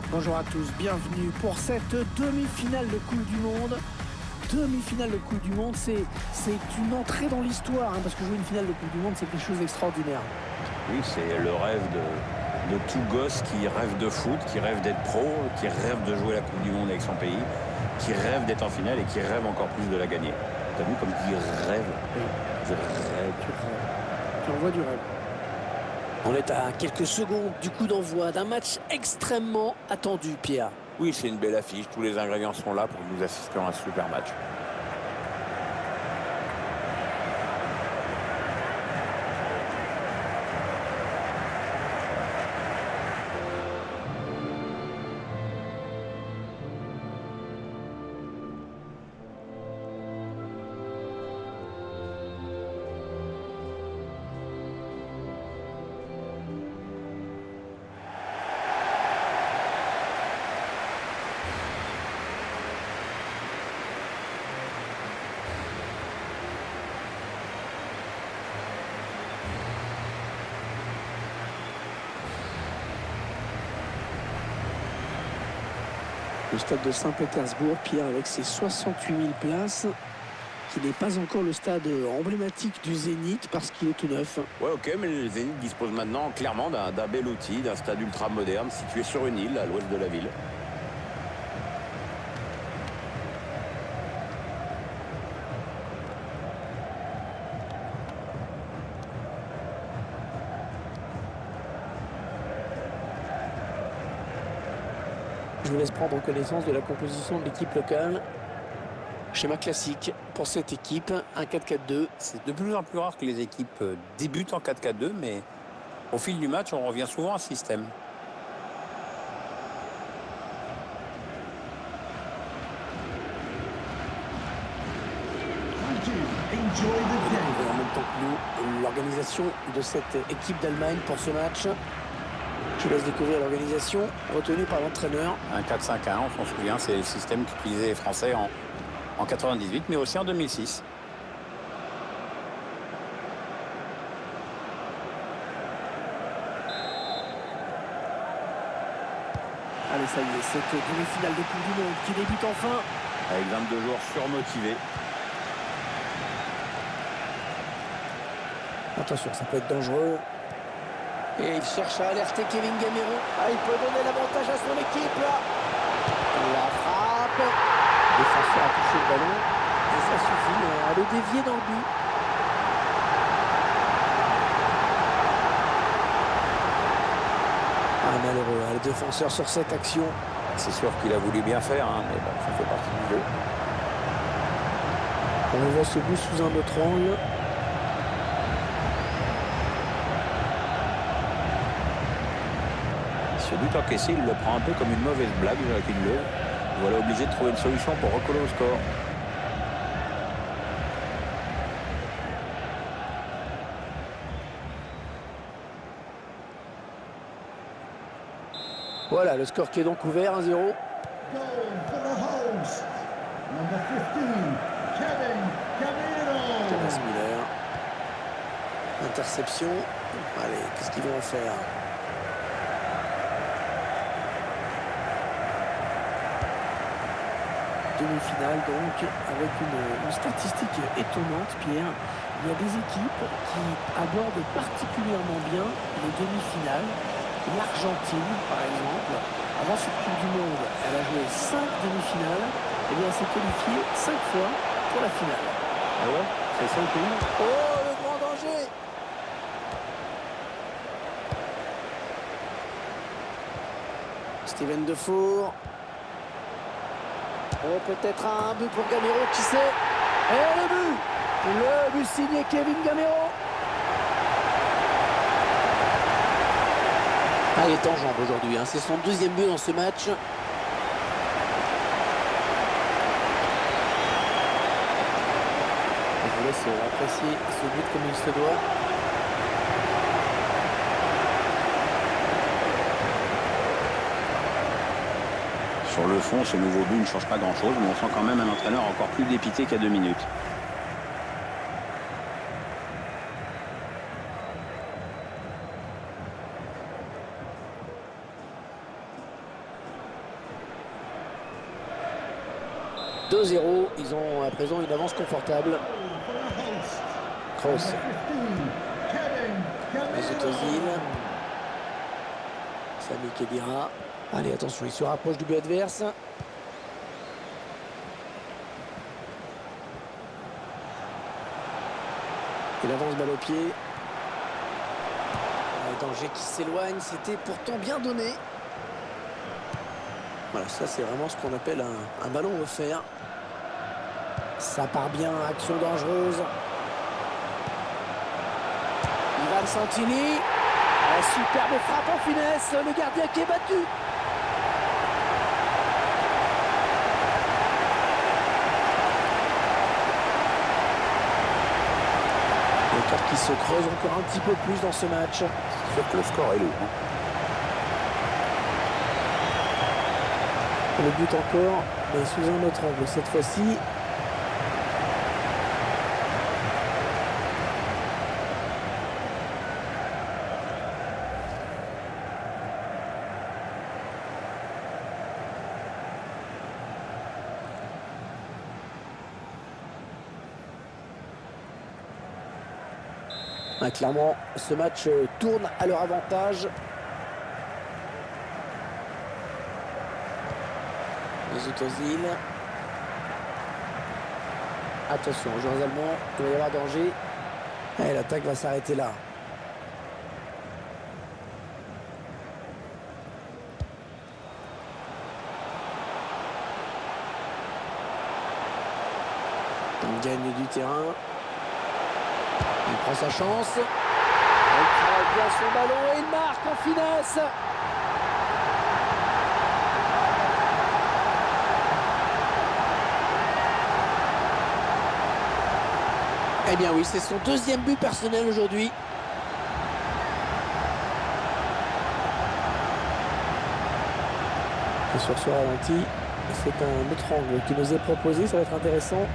Bonjour à tous, bienvenue pour cette demi-finale de Coupe du Monde. Demi-finale de Coupe du Monde, c'est une entrée dans l'histoire, parce que jouer une finale de Coupe du Monde, c'est quelque chose d'extraordinaire. Oui, c'est le rêve de tout gosse qui rêve de foot, qui rêve d'être pro, qui rêve de jouer la Coupe du Monde avec son pays, qui rêve d'être en finale et qui rêve encore plus de la gagner. T'as vu comme il rêve? Oui. Je rêve. Tu envoies du rêve. On est à quelques secondes du coup d'envoi d'un match extrêmement attendu, Pierre. Oui, c'est une belle affiche. Tous les ingrédients sont là pour que nous assistions à un super match. Le stade de Saint-Pétersbourg, Pierre, avec ses 68 000 places, qui n'est pas encore le stade emblématique du Zénith parce qu'il est tout neuf. Ouais, ok, mais le Zénith dispose maintenant clairement d'un bel outil, d'un stade ultra moderne situé sur une île à l'ouest de la ville. Je vous laisse prendre connaissance de la composition de l'équipe locale. Schéma classique pour cette équipe, un 4-4-2. C'est de plus en plus rare que les équipes débutent en 4-4-2, mais au fil du match, on revient souvent à ce système. Et en même temps que nous, l'organisation de cette équipe d'Allemagne pour ce match. Je laisse découvrir l'organisation retenue par l'entraîneur. Un 4-5-1, on s'en souvient, c'est le système qu'utilisaient les Français en 98, mais aussi en 2006. Allez, ça y est, cette demi-finale de Coupe du Monde qui débute enfin. Avec 22 joueurs surmotivés. Attention, ça peut être dangereux. Et il cherche à alerter Kevin Gamero. Ah, il peut donner l'avantage à son équipe là. La frappe. Le défenseur a touché le ballon. Et ça suffit à le dévier dans le but. Ah, malheureux, le défenseur sur cette action. C'est sûr qu'il a voulu bien faire, mais bon, ça fait partie du jeu. On voit ce but sous un autre angle. Ce but encaissé, il le prend un peu comme une mauvaise blague, Joachim Löw. Voilà, obligé de trouver une solution pour recoller au score. Voilà, le score qui est donc ouvert, 1-0. Goal for the host, number 15, Kevin Gamero. Thomas Müller. Interception. Allez, qu'est-ce qu'ils vont en faire? Demi-finale donc, avec une statistique étonnante, Pierre. Il y a des équipes qui abordent particulièrement bien les demi-finales. L'Argentine, par exemple, avant cette Coupe du Monde, elle a joué 5 demi-finales. Et bien, elle s'est qualifiée 5 fois pour la finale. Ah ouais? C'est ça le pays? Oh, le grand danger! Steven Defour. Oh, peut-être un but pour Gamero, qui sait? Et le but! Le but signé Kevin Gamero. Ah, il est en jambes aujourd'hui, c'est son deuxième but dans ce match. Je vous laisse apprécier ce but comme il se doit. Sur le fond, ce nouveau but ne change pas grand-chose, mais on sent quand même un entraîneur encore plus dépité qu'il y a 2 minutes. 2-0, ils ont à présent une avance confortable. Kroos. Mesut Ozil. Sami Khedira. Allez, attention, il se rapproche du but adverse. Il avance balle au pied. Un danger qui s'éloigne, c'était pourtant bien donné. Voilà, ça c'est vraiment ce qu'on appelle un ballon offert. Ça part bien, action dangereuse. Ivan Santini. La superbe frappe en finesse, le gardien qui est battu. L'écart qui se creuse encore un petit peu plus dans ce match. C'est sûr que le score est lourd. Le but encore, mais sous un autre angle cette fois-ci. Ah, clairement, ce match tourne à leur avantage. Mesut Ozil. Attention, aux joueurs allemands, il va y avoir danger. Et l'attaque va s'arrêter là. Il gagne du terrain. Il prend sa chance. Il travaille bien son ballon et il marque en finesse. Eh bien oui, c'est son deuxième but personnel aujourd'hui. Et sur ce ralenti, c'est un autre angle qui nous est proposé, ça va être intéressant.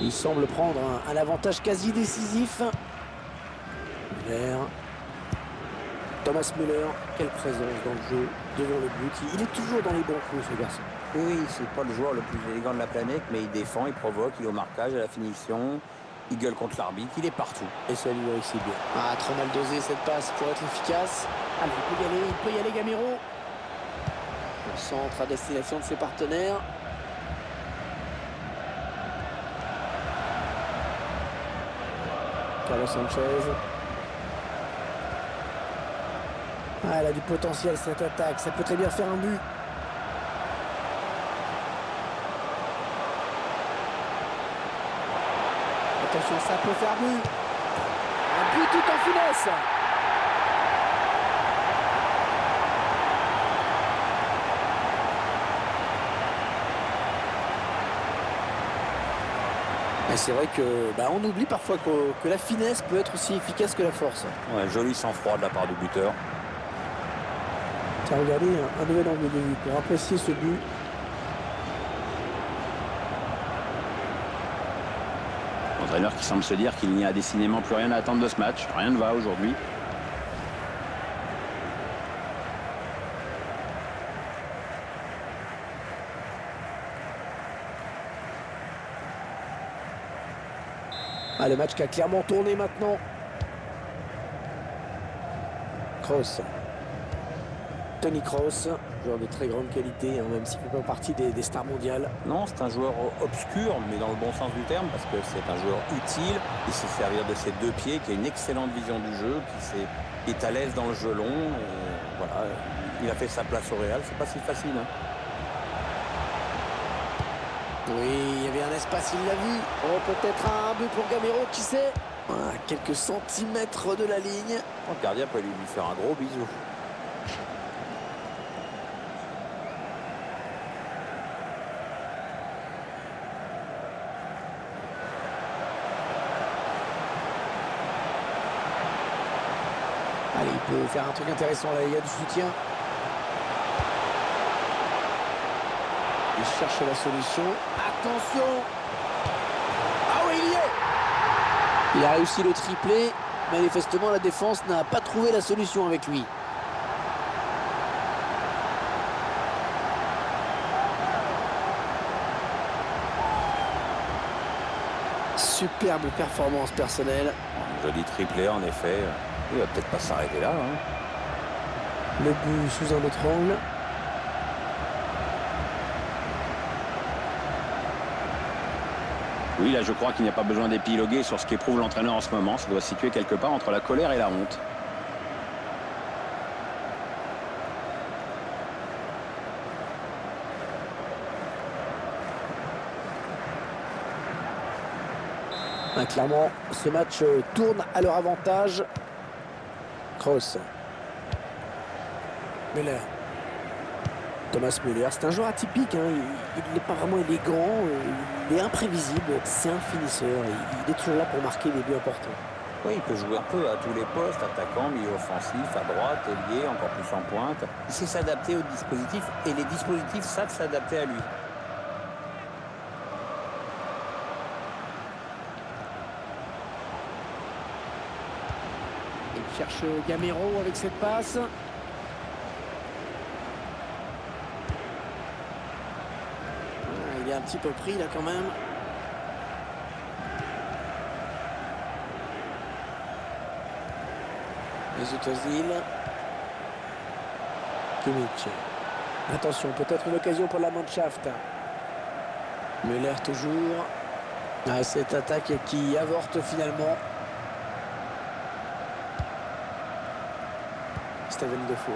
Il semble prendre un avantage quasi décisif. Müller. Thomas Müller, quelle présence dans le jeu, devant le but. Il est toujours dans les bons coups, ce garçon. Oui, c'est pas le joueur le plus élégant de la planète, mais il défend, il provoque, il est au marquage, à la finition, il gueule contre l'arbitre, il est partout. Et ça lui réussit bien. Ah, trop mal dosé cette passe pour être efficace. Allez, il peut y aller Gamero. Le centre à destination de ses partenaires. Carlos Sanchez. Ah, elle a du potentiel cette attaque, ça peut très bien faire un but. Attention, ça peut faire but. Un but tout en finesse. C'est vrai que on oublie parfois que la finesse peut être aussi efficace que la force. Ouais, joli sang-froid de la part du buteur. Tiens, regardez un nouvel angle de vue pour apprécier ce but. L'entraîneur qui semble se dire qu'il n'y a décidément plus rien à attendre de ce match. Rien ne va aujourd'hui. Ah, le match qui a clairement tourné maintenant. Kroos. Toni Kroos, joueur de très grande qualité, même s'il ne fait pas partie des stars mondiales. Non, c'est un joueur obscur, mais dans le bon sens du terme, parce que c'est un joueur utile. Il sait servir de ses deux pieds, qui a une excellente vision du jeu, qui est à l'aise dans le jeu long. Voilà, il a fait sa place au Real, c'est pas si facile. Hein. Oui, il y avait un espace, il l'a vu. Oh, peut-être un but pour Gamero, qui sait. À quelques centimètres de la ligne. Le gardien peut lui faire un gros bisou. Allez, il peut faire un truc intéressant là, il y a du soutien. Il cherche la solution. Attention! Ah oui, il y est! Il a réussi le triplé. Manifestement, la défense n'a pas trouvé la solution avec lui. Superbe performance personnelle. Joli triplé, en effet. Il va peut-être pas s'arrêter là. Le but sous un autre angle. Oui, là, je crois qu'il n'y a pas besoin d'épiloguer sur ce qu'éprouve l'entraîneur en ce moment. Ça doit se situer quelque part entre la colère et la honte. Clairement, ce match tourne à leur avantage. Kroos. Müller. Thomas Müller, c'est un joueur atypique, hein. Il n'est pas vraiment élégant, il est imprévisible, c'est un finisseur, il est toujours là pour marquer des buts importants. Oui, il peut jouer un peu à tous les postes, attaquant, milieu offensif, à droite, ailier, encore plus en pointe. Il sait s'adapter aux dispositifs et les dispositifs savent s'adapter à lui. Il cherche Gamero avec cette passe. Il est un petit peu pris là quand même. Mesut Özil. Kimmich. Attention, peut-être une occasion pour la Mannschaft. Müller toujours. Cette attaque qui avorte finalement. Steven Defour.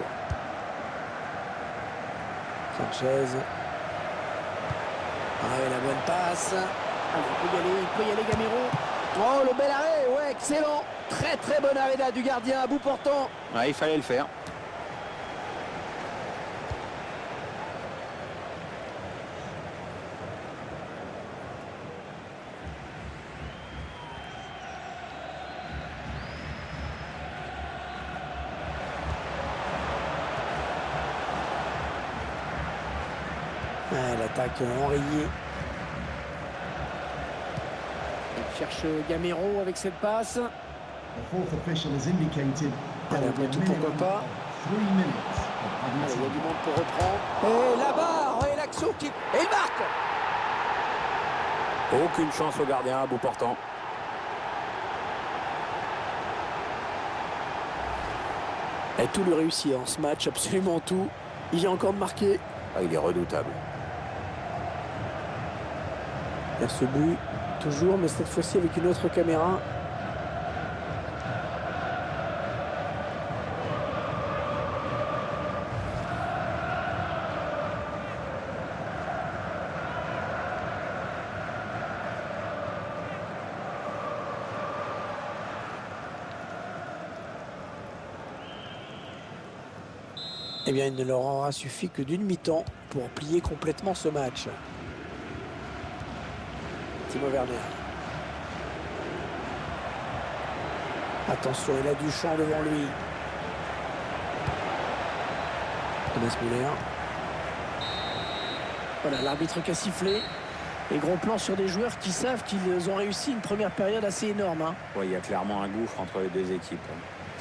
Sanchez. La bonne passe. Allez, il peut y aller Gamero. Oh, le bel arrêt, ouais, excellent. Très très bon arrêt là du gardien à bout portant. Ouais, il fallait le faire. L'attaque enrayée. Il cherche Gamero avec cette passe. The fourth official has indicated there Allez, will be après a tout, pourquoi minimum pas. of 3 minutes of Allez, added il y a time. du monde pour reprendre. Et là-bas, et l'action qui... Et il marque. Aucune chance au gardien à bout portant. Et tout lui réussit en ce match, absolument tout. Il vient encore de marquer. Ah, il est redoutable. Il y a ce but, toujours, mais cette fois-ci avec une autre caméra. Eh bien, il ne leur aura suffi que d'une mi-temps pour plier complètement ce match. Timo Werner. Attention, il a du champ devant lui. Thomas Müller. Voilà, l'arbitre qui a sifflé. Et gros plan sur des joueurs qui savent qu'ils ont réussi une première période assez énorme. Hein. Ouais, il y a clairement un gouffre entre les deux équipes.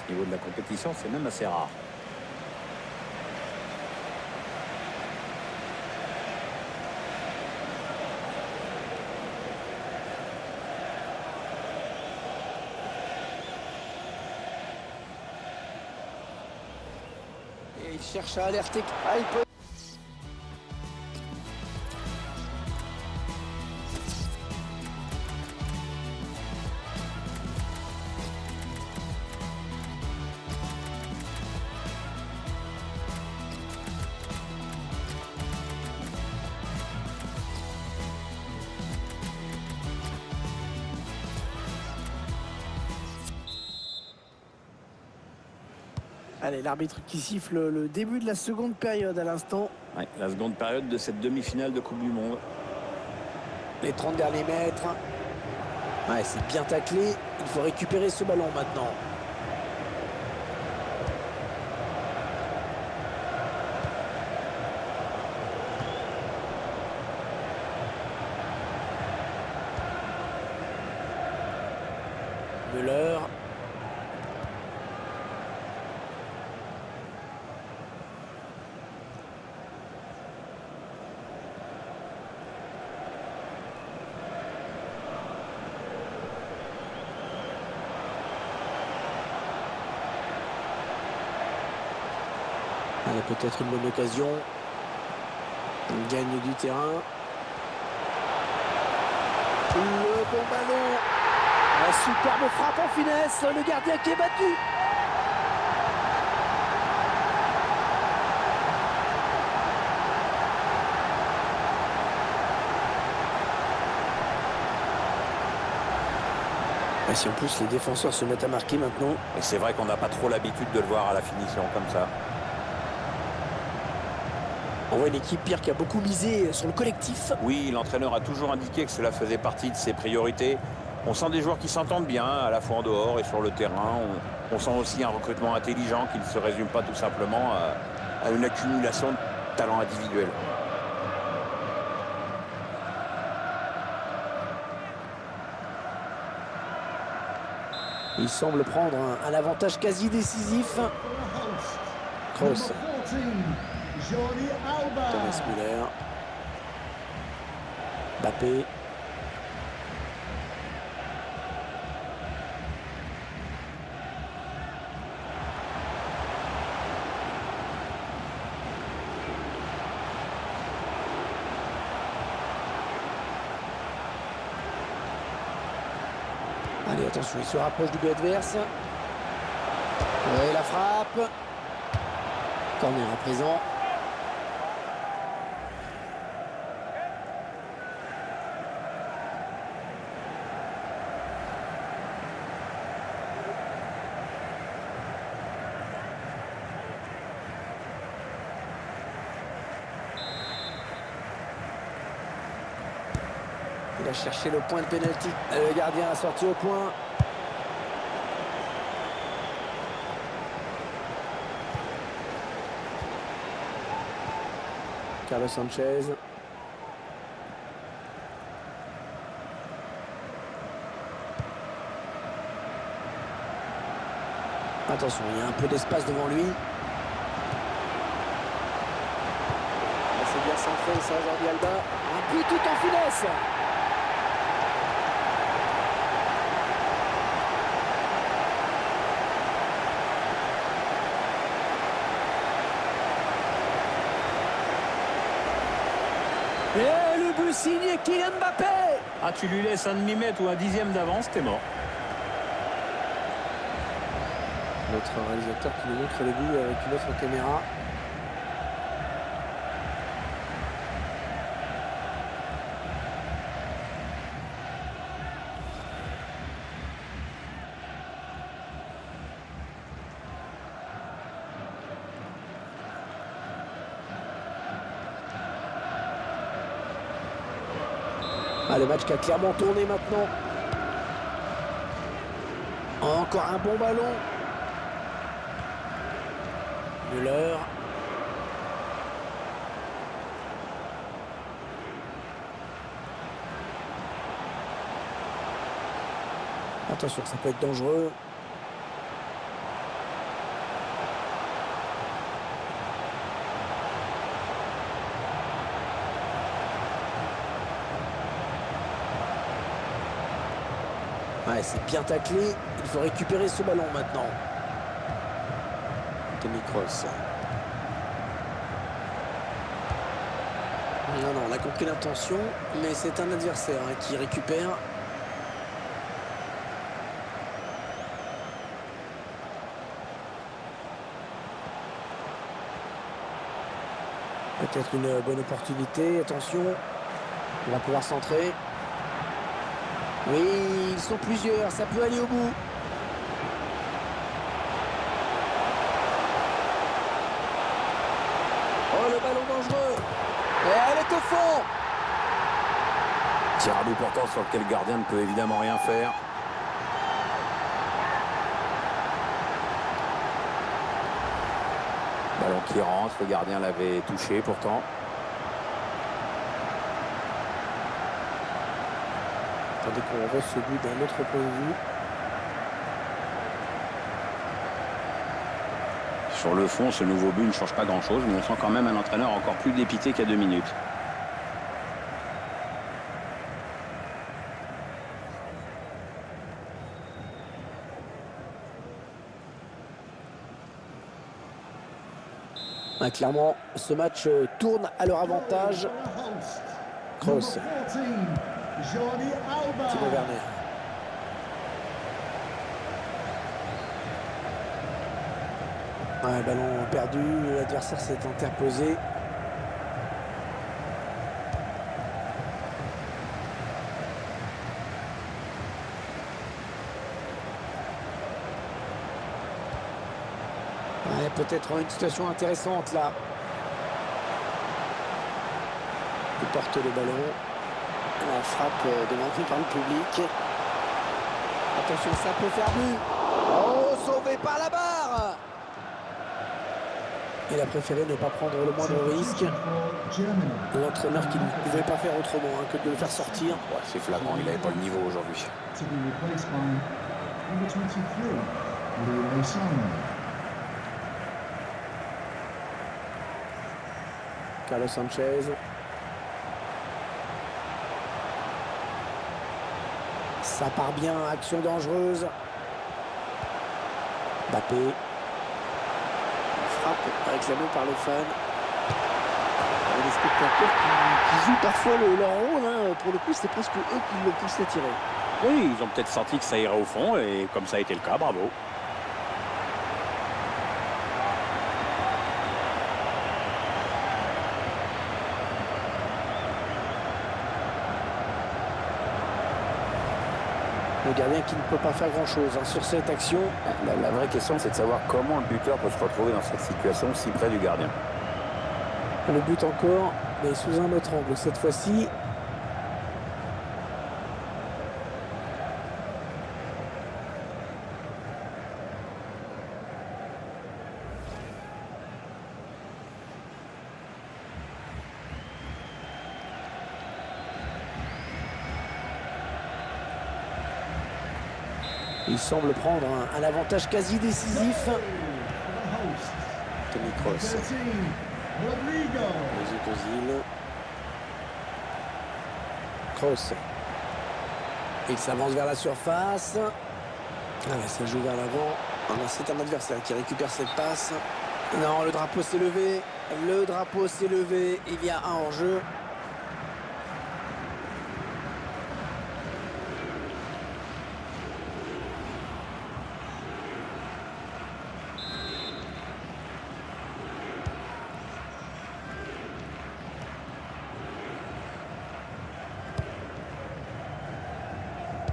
Au niveau de la compétition, c'est même assez rare. Et il cherche à alerter. Ah, il peut... Allez, l'arbitre qui siffle le début de la seconde période à l'instant. Ouais, la seconde période de cette demi-finale de Coupe du Monde. Les 30 derniers mètres. Ouais, c'est bien taclé. Il faut récupérer ce ballon maintenant. Elle a peut-être une bonne occasion. On gagne du terrain. Le bon ballon. La superbe frappe en finesse. Le gardien qui est battu. Et si en plus les défenseurs se mettent à marquer maintenant. Et c'est vrai qu'on n'a pas trop l'habitude de le voir à la finition comme ça. On voit une équipe, Pierre, qui a beaucoup misé sur le collectif. Oui, l'entraîneur a toujours indiqué que cela faisait partie de ses priorités. On sent des joueurs qui s'entendent bien, à la fois en dehors et sur le terrain. On sent aussi un recrutement intelligent qui ne se résume pas tout simplement à une accumulation de talents individuels. Il semble prendre un avantage quasi décisif. For a host. Kroos, Number 14, Jordi Alba. Thomas Müller, Mbappé. Allez, attention, il se rapproche du but adverse. Et la frappe. Corner à présent. Il a cherché le point de pénalty. Le gardien a sorti au point. Carlos Sanchez. Attention, il y a un peu d'espace devant lui. C'est bien centré, ça, Jordi Alba. Un but tout en finesse. Et le but signé Kylian Mbappé. Ah, tu lui laisses un demi-mètre ou un dixième d'avance, t'es mort. Notre réalisateur qui nous montre le but avec une autre caméra. Ah, le match qui a clairement tourné maintenant. Encore un bon ballon. Müller. Attention, ça peut être dangereux. Ouais, c'est bien taclé. Il faut récupérer ce ballon maintenant. Toni Kroos. Non, on a compris l'intention, mais c'est un adversaire qui récupère. Peut-être une bonne opportunité. Attention, on va pouvoir centrer. Oui, ils sont plusieurs, ça peut aller au bout. Oh, le ballon dangereux. Et elle est au fond. Tir à bout portant sur lequel le gardien ne peut évidemment rien faire. Ballon qui rentre, le gardien l'avait touché pourtant. Attendez qu'on revoie ce but d'un autre point de vue. Sur le fond, ce nouveau but ne change pas grand-chose, mais on sent quand même un entraîneur encore plus dépité qu'il y a 2 minutes. Ah, clairement, ce match tourne à leur avantage. Kroos. Jordi Alba. Timo Werner. Ouais, ballon perdu, l'adversaire s'est interposé. Ouais, peut-être une situation intéressante là. Il porte le ballon. La frappe demandée par le public. Attention, ça peut faire but. Oh, sauvé par la barre. Il a préféré ne pas prendre le moindre risque. L'entraîneur qui ne pouvait pas faire autrement que de le faire sortir. Ouais, c'est flagrant, il n'avait pas le niveau aujourd'hui. To be replaced by number 23, Leroy Sané. Carlos Sanchez. Ça part bien, action dangereuse. Mbappé. Frappe réclamée par les fans. Et les spectateurs qui jouent parfois leur rôle. Hein. Pour le coup, c'est presque eux qui le poussent à tirer. Oui, ils ont peut-être senti que ça irait au fond, et comme ça a été le cas, bravo. Le gardien qui ne peut pas faire grand-chose sur cette action. La vraie question, c'est de savoir comment le buteur peut se retrouver dans cette situation si près du gardien. Le but encore, mais sous un autre angle cette fois-ci. Il semble prendre un avantage quasi décisif. Toni Kroos. 13, Rodrigo. Mesut Ozil. Kroos. Il s'avance vers la surface. Ah ouais, ça joue vers l'avant. Ah non, c'est un adversaire qui récupère cette passe. Non, le drapeau s'est levé. Le drapeau s'est levé. Il y a un hors-jeu.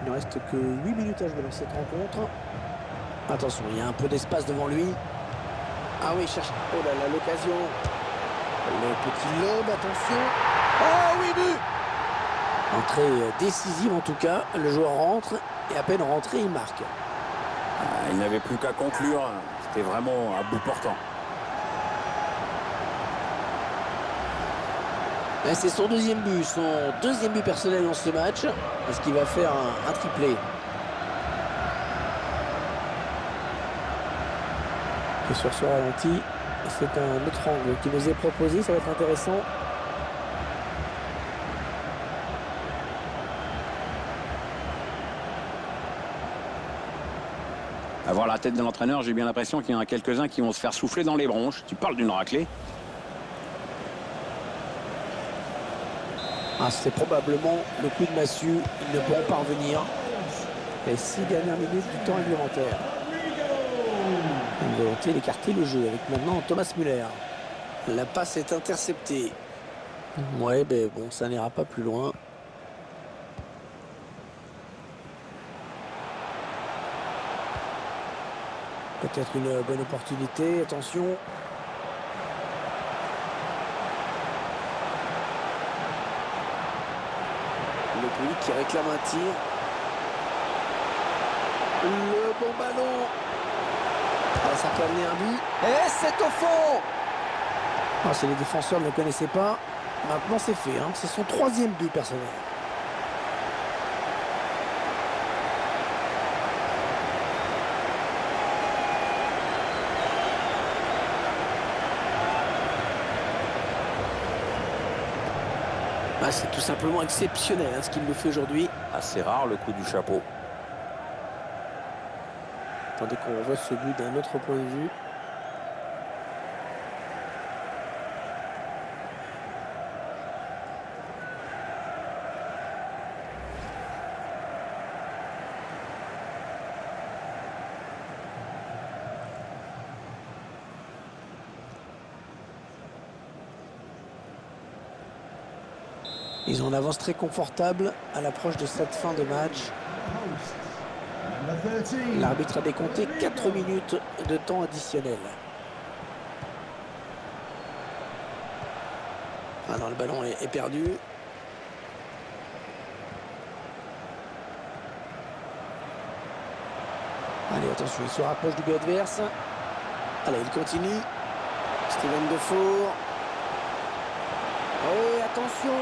Il ne reste que 8 minutes à jouer dans cette rencontre. Attention, il y a un peu d'espace devant lui. Ah oui, il cherche. Oh là là, l'occasion. Le petit lobe, attention. Oh oui, but. Entrée décisive en tout cas. Le joueur rentre et à peine rentré, il marque. Il n'avait plus qu'à conclure, c'était vraiment à bout portant. Et c'est son deuxième but personnel dans ce match. Parce qu'il va faire un triplé. Et sur ce ralenti, c'est un autre angle qui nous est proposé. Ça va être intéressant. À voir la tête de l'entraîneur, j'ai bien l'impression qu'il y en a quelques-uns qui vont se faire souffler dans les bronches. Tu parles d'une raclée. Ah, c'est probablement le coup de massue. Ils ne pourront pas revenir. Les 6 dernières minutes du temps réglementaire. Une volonté d'écarter le jeu avec maintenant Thomas Müller. La passe est interceptée. Ouais, ben bon, ça n'ira pas plus loin. Peut-être une bonne opportunité. Attention. Le public qui réclame un tir. Le bon ballon. Ah, ça peut amener un but. Et c'est au fond. Ah, si les défenseurs ne le connaissaient pas, maintenant c'est fait. Hein. C'est son 3e but personnel. Ah, c'est tout simplement exceptionnel hein, ce qu'il nous fait aujourd'hui. Assez rare le coup du chapeau. Attendez qu'on revoie ce but d'un autre point de vue. Ils ont une avance très confortable à l'approche de cette fin de match. Host, number 13. L'arbitre a décompté 4 minutes de temps additionnel. Ah non, le ballon est perdu. Allez, attention, il se rapproche du but adverse. Allez, il continue. Steven Defour. Et attention.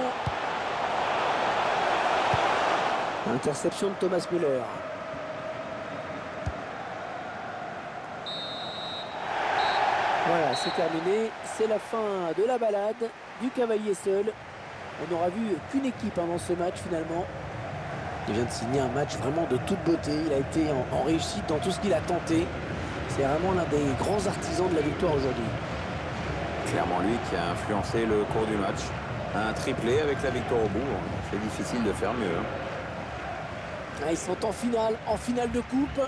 Interception de Thomas Müller. Voilà, c'est terminé. C'est la fin de la balade du cavalier seul. On n'aura vu qu'une équipe dans ce match finalement. Il vient de signer un match vraiment de toute beauté. Il a été en réussite dans tout ce qu'il a tenté. C'est vraiment l'un des grands artisans de la victoire aujourd'hui. Clairement lui qui a influencé le cours du match. Un triplé avec la victoire au bout. C'est difficile de faire mieux. Ah, ils sont en finale de coupe.